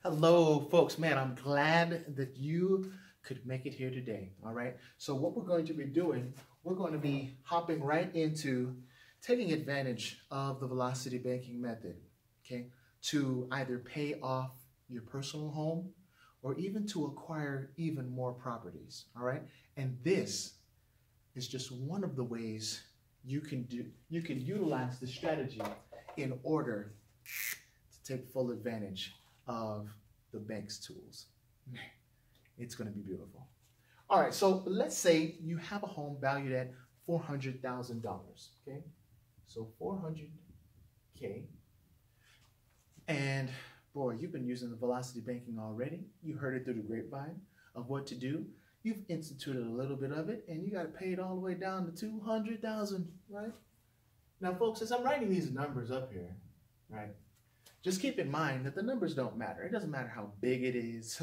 Hello, folks. Man, I'm glad that you could make it here today. All right. So what we're going to be doing, we're going to be hopping right into taking advantage of the velocity banking method, okay, to either pay off your personal home or even to acquire even more properties. All right. And this is just one of the ways you can utilize the strategy in order to take full advantage of the bank's tools. It's going to be beautiful. All right, so let's say you have a home valued at $400,000, okay? So 400K. And boy, you've been using the velocity banking already. You heard it through the grapevine of what to do. You've instituted a little bit of it, and you got to pay it all the way down to 200,000, right? Now, folks, as I'm writing these numbers up here, right, just keep in mind that the numbers don't matter. It doesn't matter how big it is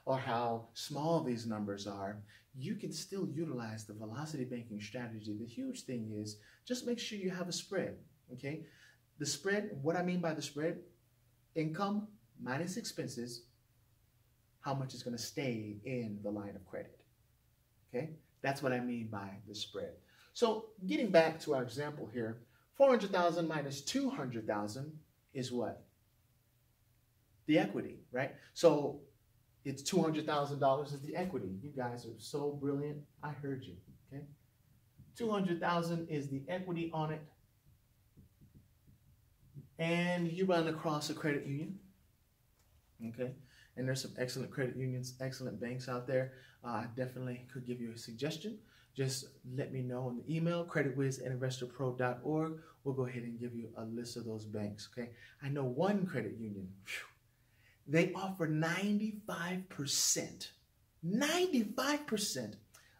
or how small these numbers are. You can still utilize the velocity banking strategy. The huge thing is just make sure you have a spread, okay? The spread, what I mean by the spread, income minus expenses, how much is going to stay in the line of credit, okay? That's what I mean by the spread. So getting back to our example here, 400,000 minus 200,000 is what? The equity, right? So it's $200,000 is the equity. You guys are so brilliant. I heard you, okay? 200,000 is the equity on it. And you run across a credit union, okay? And there's some excellent credit unions, excellent banks out there. I definitely could give you a suggestion. Just let me know on the email, creditwiz@investorpro.org. We'll go ahead and give you a list of those banks, okay? I know one credit union. They offer 95%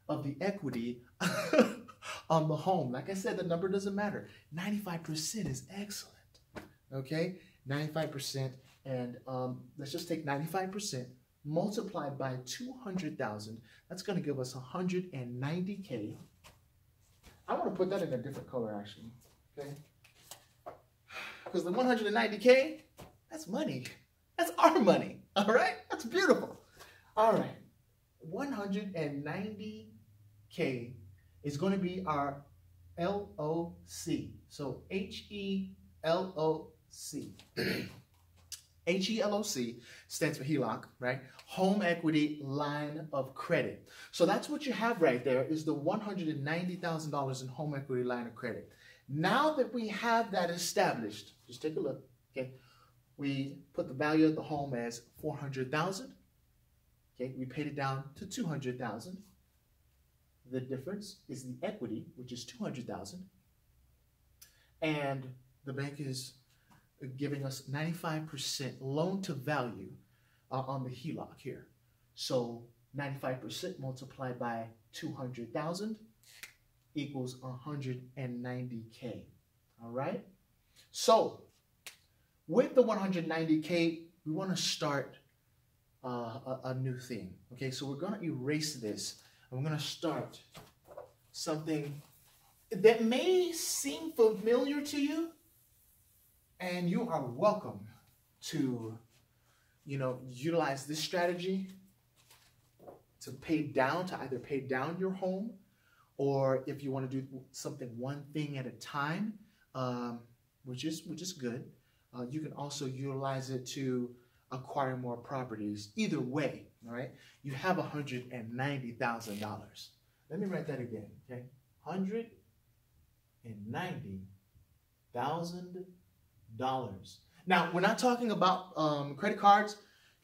of the equity on the home. Like I said, the number doesn't matter. 95% is excellent, okay? 95%, and let's just take 95% multiplied by 200,000. That's going to give us 190K. I want to put that in a different color, actually, okay? Because the 190K, that's money. That's our money, all right? That's beautiful. All right, 190K is going to be our LOC. So HELOC. HELOC stands for HELOC, right? Home Equity Line of Credit. So that's what you have right there is the $190,000 in home equity line of credit. Now that we have that established, just take a look, okay? We put the value of the home as 400,000. Okay, we paid it down to 200,000. The difference is the equity, which is 200,000. And the bank is giving us 95% loan to value on the HELOC here. So 95% multiplied by 200,000 equals 190K. All right? So with the 190K, we want to start a new thing. Okay, so we're going to erase this. And we're going to start something that may seem familiar to you. And you are welcome to, utilize this strategy to either pay down your home, or if you want to do something one thing at a time, which is good. You can also utilize it to acquire more properties. Either way, all right? You have $190,000. Let me write that again, okay? $190,000. Now, we're not talking about credit cards,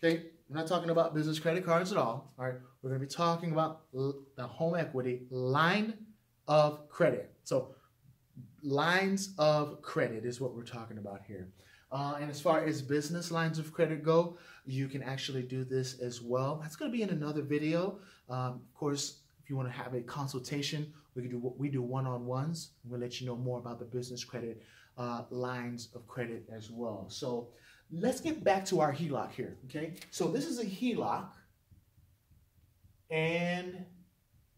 okay? We're not talking about business credit cards at all right? We're going to be talking about the home equity line of credit. So lines of credit is what we're talking about here. And as far as business lines of credit go, you can actually do this as well. That's going to be in another video. Of course, if you want to have a consultation, we can do what we do one-on-ones. We'll let you know more about the business credit lines of credit as well. So let's get back to our HELOC here, okay? So this is a HELOC, and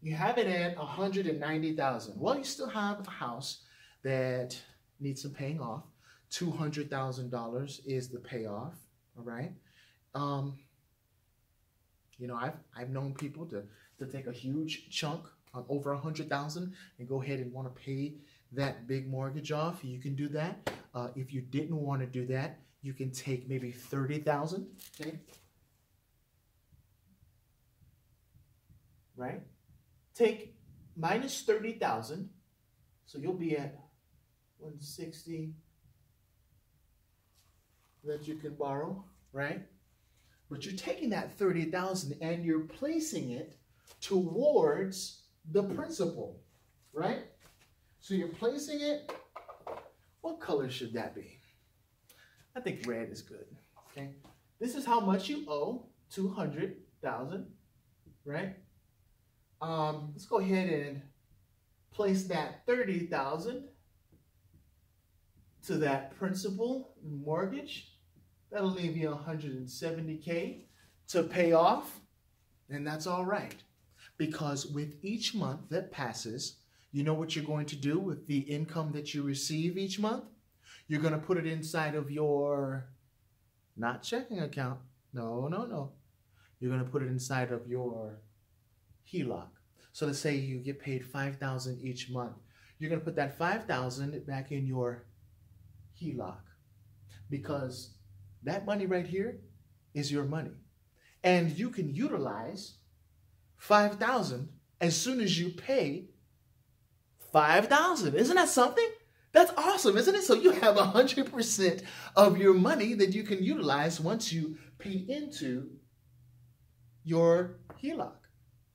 you have it at 190,000. Well, you still have a house that needs some paying off. $200,000 is the payoff, all right? You know, I've known people to take a huge chunk of over 100,000 and go ahead and want to pay that big mortgage off. You can do that. If you didn't want to do that, you can take maybe 30,000. Okay. Right? Take minus 30,000. So you'll be at 160 that you can borrow, right? But you're taking that 30,000 and you're placing it towards the principal, right? So you're placing it, what color should that be? I think red is good, okay? This is how much you owe, 200,000, right? Let's go ahead and place that 30,000 to that principal mortgage. That'll leave you 170K to pay off, and that's all right. Because with each month that passes, you know what you're going to do with the income that you receive each month? You're going to put it inside of your, not checking account. No, no, no. You're going to put it inside of your HELOC. So let's say you get paid $5,000 each month. You're going to put that $5,000 back in your HELOC, because that money right here is your money. And you can utilize $5,000 as soon as you pay $5,000. Isn't that something? That's awesome, isn't it? So you have 100% of your money that you can utilize once you pay into your HELOC.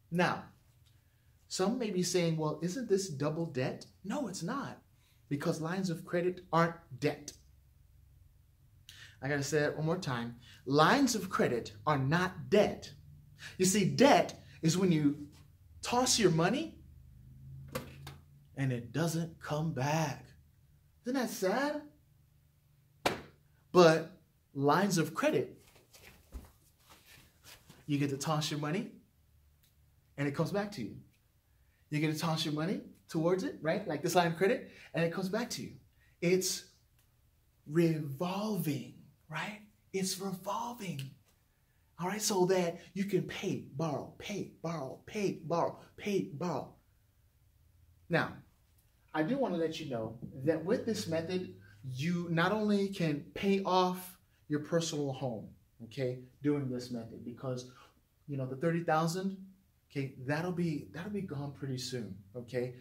Now, some may be saying, well, isn't this double debt? No, it's not, because lines of credit aren't debt. I got to say that one more time. Lines of credit are not debt. You see, debt is when you toss your money and it doesn't come back. Isn't that sad? But lines of credit, you get to toss your money and it comes back to you. You get to toss your money towards it, right? Like this line of credit, and it comes back to you. It's revolving, right? It's revolving. All right, so that you can pay, borrow, pay, borrow, pay, borrow, pay, borrow. Now, I do want to let you know that with this method, you not only can pay off your personal home, okay, doing this method, because, you know, the 30,000, okay, that'll be gone pretty soon, okay?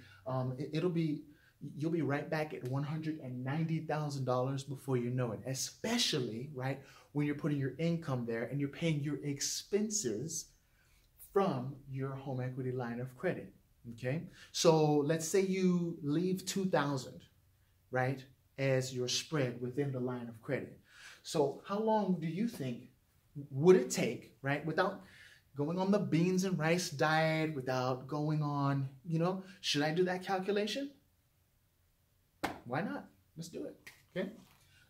You'll be right back at $190,000 before you know it, especially, right, when you're putting your income there and you're paying your expenses from your home equity line of credit, okay? So let's say you leave $2,000, right, as your spread within the line of credit. So how long do you think would it take, right, without going on the beans and rice diet, without going on, you know, should I do that calculation? Why not? Let's do it, okay?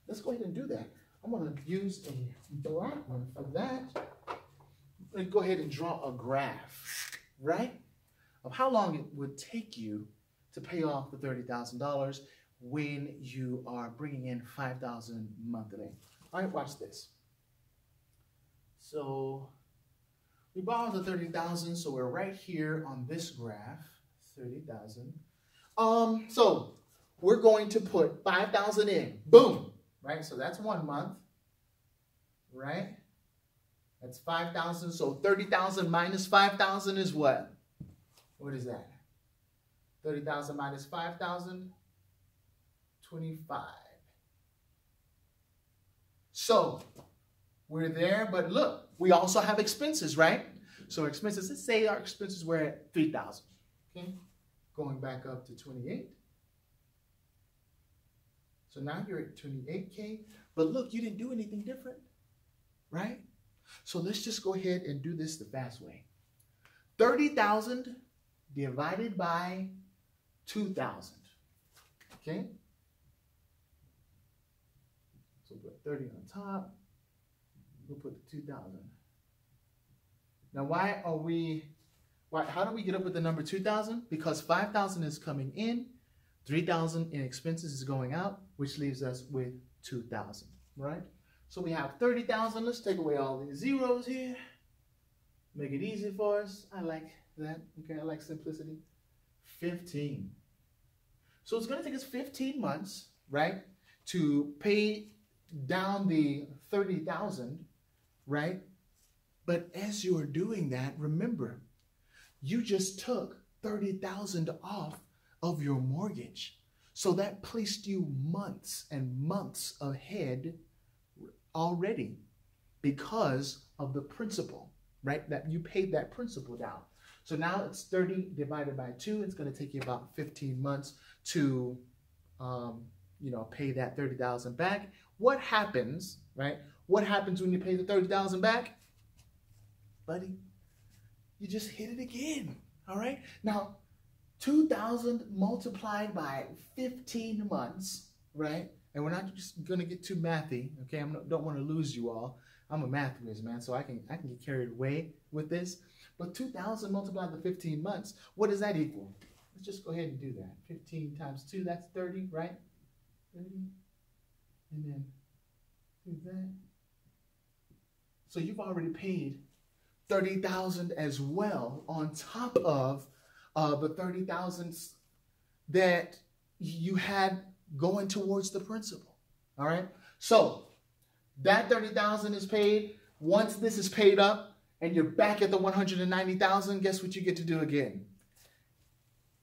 Let's go ahead and do that. I'm going to use a black one for that. I'm going to go ahead and draw a graph, right, of how long it would take you to pay off the $30,000 when you are bringing in $5,000 monthly. All right, watch this. So we borrowed the $30,000, so we're right here on this graph, 30,000. So we're going to put 5,000 in, boom, right? So that's 1 month, right? That's 5,000. So 30,000 minus 5,000 is what? What is that? 30,000 minus 5,000, 25. So we're there, but look, we also have expenses, right? So expenses, let's say our expenses were at 3,000, okay? Going back up to 28. So now you're at 28K, but look, you didn't do anything different, right? So let's just go ahead and do this the fast way. 30,000 divided by 2,000, okay? So put 30 on top. We'll put the 2,000. Now, how do we get up with the number 2,000? Because 5,000 is coming in, 3,000 in expenses is going out, which leaves us with 2,000, right? So we have 30,000. Let's take away all these zeros here. Make it easy for us. I like that. Okay, I like simplicity. 15. So it's going to take us 15 months, right, to pay down the 30,000, right? But as you are doing that, remember, you just took 30,000 off of your mortgage. So that placed you months and months ahead already because of the principal, right? That you paid that principal down. So now it's 30 divided by 2. It's going to take you about 15 months to, pay that 30,000 back. What happens, right? What happens when you pay the 30,000 back? Buddy, you just hit it again, all right? Now, 2,000 multiplied by 15 months, right? And we're not just going to get too mathy, okay? Don't want to lose you all. I'm a math whiz, man, so I can get carried away with this. But 2,000 multiplied by 15 months, what does that equal? Let's just go ahead and do that. 15 times 2, that's 30, right? 30. And then do that. So you've already paid 30,000 as well on top of the 30,000 that you had going towards the principal. All right. So that 30,000 is paid. Once this is paid up and you're back at the 190,000, guess what you get to do again?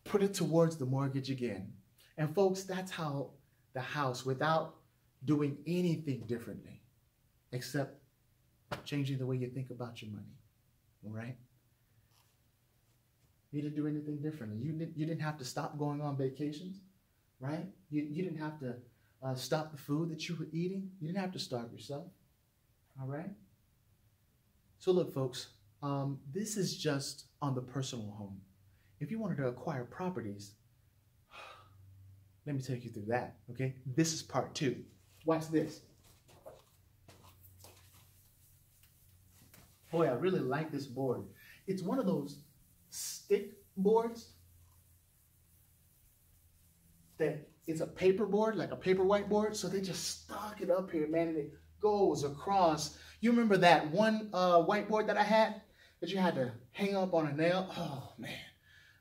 Put it towards the mortgage again. And folks, that's how the house, without doing anything differently, except changing the way you think about your money. All right. You didn't do anything differently. You didn't have to stop going on vacations, right? You didn't have to stop the food that you were eating. You didn't have to starve yourself. All right. So look, folks, this is just on the personal home. If you wanted to acquire properties, let me take you through that. Okay. This is part 2. Watch this. Boy, I really like this board. It's one of those stick boards that it's a paper board, like a paper whiteboard. So they just stuck it up here, man, and it goes across. You remember that one whiteboard that I had that you had to hang up on a nail? Oh, man,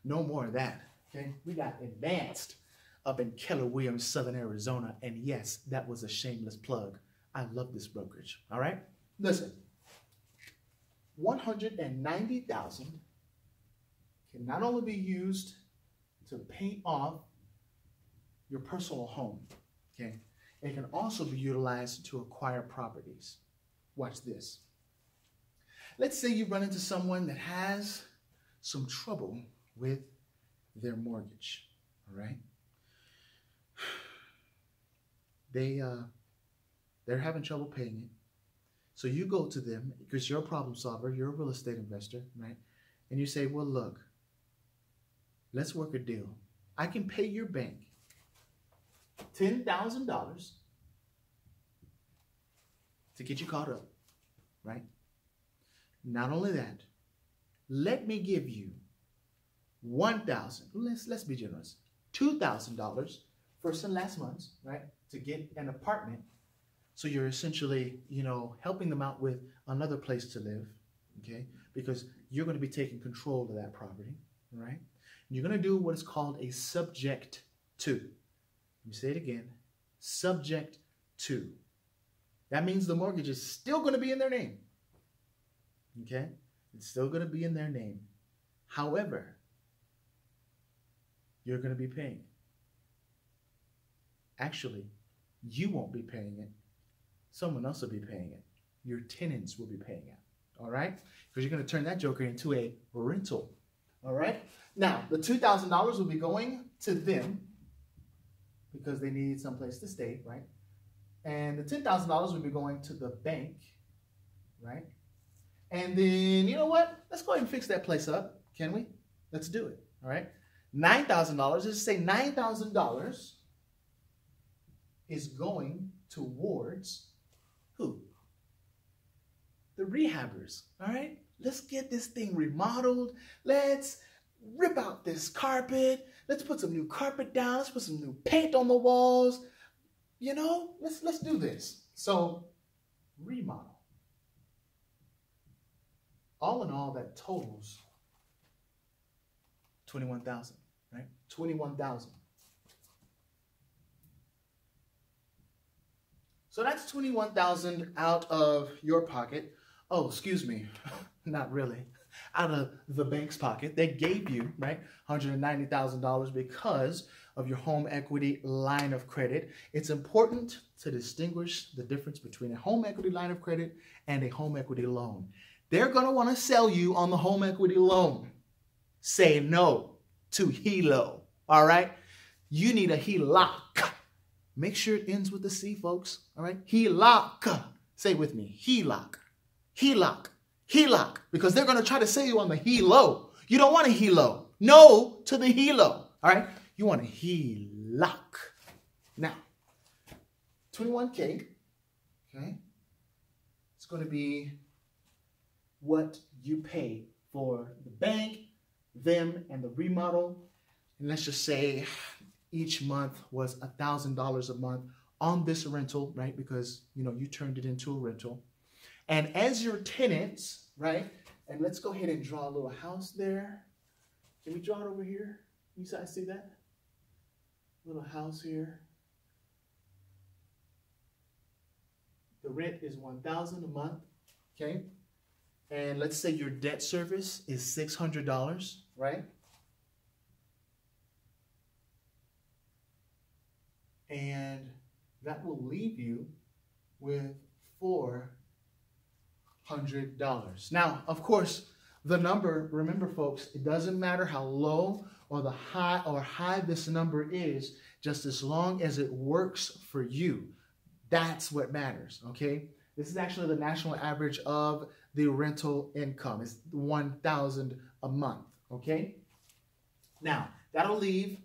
no more of that, okay? We got advanced up in Keller Williams, Southern Arizona. And yes, that was a shameless plug. I love this brokerage, all right? Listen, 190,000 can not only be used to pay off your personal home, okay? It can also be utilized to acquire properties. Watch this. Let's say you run into someone that has some trouble with their mortgage, all right? They're having trouble paying it. So you go to them because you're a problem solver, you're a real estate investor, right? And you say, well, look, let's work a deal. I can pay your bank $10,000 to get you caught up, right? Not only that, let me give you $1,000, let's be generous, $2,000 first and last months, right? To get an apartment. So you're essentially, helping them out with another place to live, okay? Because you're going to be taking control of that property, all right? And you're going to do what is called a subject to. Let me say it again. Subject to. That means the mortgage is still going to be in their name, okay? It's still going to be in their name. However, you're going to be paying it. Actually, you won't be paying it. Someone else will be paying it. Your tenants will be paying it. All right? Because you're going to turn that joker into a rental. All right? Now, the $2,000 will be going to them because they need someplace to stay, right? And the $10,000 will be going to the bank, right? And then, you know what? Let's go ahead and fix that place up, can we? Let's do it, all right? $9,000, let's say $9,000 is going towards who? The rehabbers, all right? Let's get this thing remodeled. Let's rip out this carpet. Let's put some new carpet down. Let's put some new paint on the walls. Let's do this. So remodel. All in all, that totals 21,000, right? 21,000. So that's 21,000 out of your pocket. Oh, excuse me, not really. Out of the bank's pocket. They gave you, right, $190,000 because of your home equity line of credit. It's important to distinguish the difference between a home equity line of credit and a home equity loan. They're going to want to sell you on the home equity loan. Say no to HELO, all right? You need a HELOC. Make sure it ends with a C, folks, all right? HELOC. Say it with me, HELOC, HELOC, HELOC, because they're going to try to sell you on the HELO. You don't want a HELO. No to the HELO, all right? You want a HELOC. Now, 21K, okay? It's going to be what you pay for the bank, them, and the remodel. And let's just say each month was $1,000 a month on this rental, right? Because, you know, you turned it into a rental. And as your tenants, right? And let's go ahead and draw a little house there. Can we draw it over here? You guys see that? Little house here. The rent is $1,000 a month, okay? And let's say your debt service is $600, right? And that will leave you with $400. Now, of course, the number, remember folks, it doesn't matter how low or high this number is, just as long as it works for you. That's what matters, okay? This is actually the national average of the rental income. It's $1,000 a month, okay? Now, that'll leave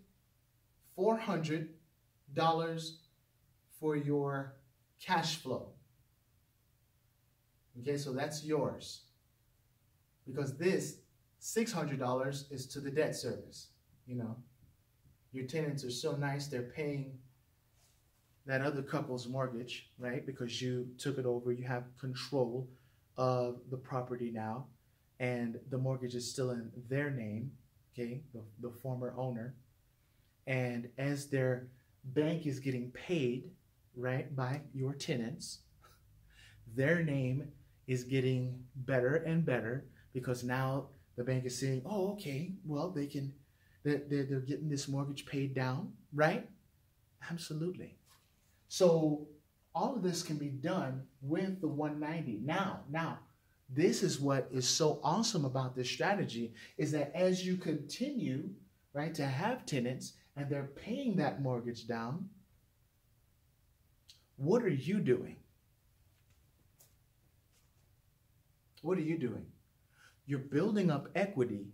$400 for your cash flow. Okay, so that's yours. Because this $600 is to the debt service. You know, your tenants are so nice, they're paying that other couple's mortgage, right? Because you took it over, you have control of the property now, and the mortgage is still in their name, okay, the former owner. And as their bank is getting paid, right, by your tenants, their name is getting better and better because now the bank is saying, oh, okay, well, they're getting this mortgage paid down, right? Absolutely. So all of this can be done with the 190. Now, this is what is so awesome about this strategy is that as you continue, right, to have tenants and they're paying that mortgage down, what are you doing? What are you doing? You're building up equity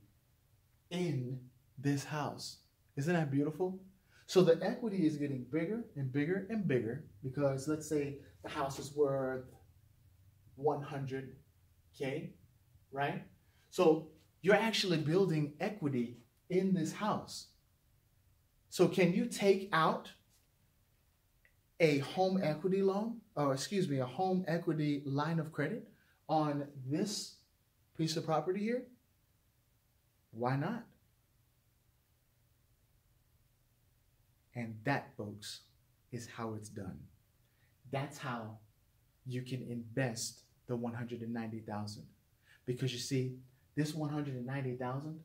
in this house. Isn't that beautiful? So the equity is getting bigger and bigger and bigger because let's say the house is worth $100K, right? So you're actually building equity in this house. So can you take out a home equity loan, or excuse me, a home equity line of credit on this piece of property here? Why not? And that, folks, is how it's done. That's how you can invest the $190,000. Because you see, this $190,000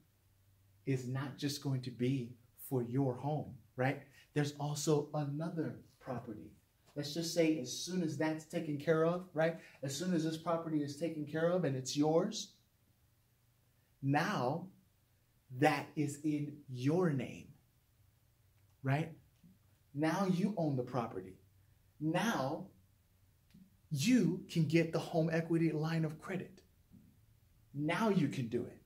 is not just going to be for your home, right? There's also another property. Let's just say as soon as that's taken care of, right? As soon as this property is taken care of and it's yours, now that is in your name, right? Now you own the property. Now you can get the home equity line of credit. Now you can do it.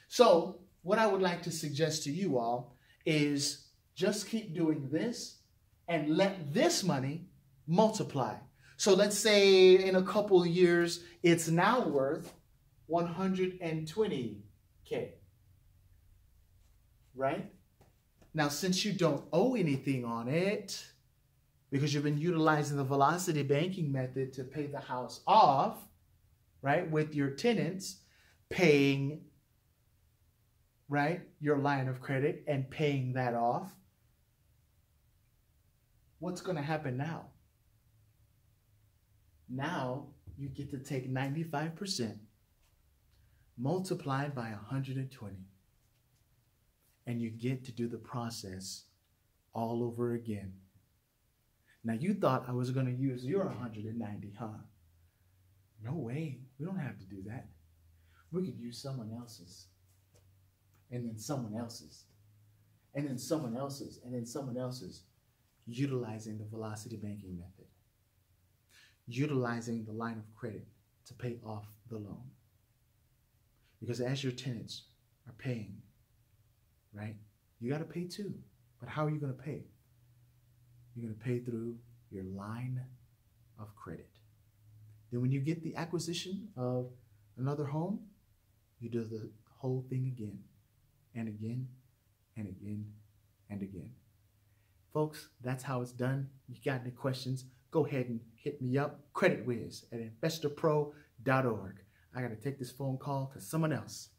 So what I would like to suggest to you all is just keep doing this and let this money multiply. So let's say in a couple of years, it's now worth $120K, right? Now, since you don't owe anything on it, because you've been utilizing the velocity banking method to pay the house off, right, with your tenants paying, right, your line of credit and paying that off. What's going to happen now? Now you get to take 95% multiplied by 120, and you get to do the process all over again. Now you thought I was going to use your 190, huh? No way. We don't have to do that. We could use someone else's, and then someone else's, and then someone else's, and then someone else's, utilizing the velocity banking method, utilizing the line of credit to pay off the loan. Because as your tenants are paying, right, you got to pay too. But how are you going to pay? You're going to pay through your line of credit. Then when you get the acquisition of another home, you do the whole thing again and again and again and again. Folks, that's how it's done. You got any questions, go ahead and hit me up, creditwiz@investorpro.org. I got to take this phone call because someone else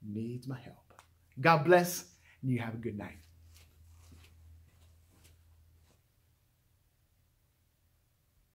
needs my help. God bless, and you have a good night.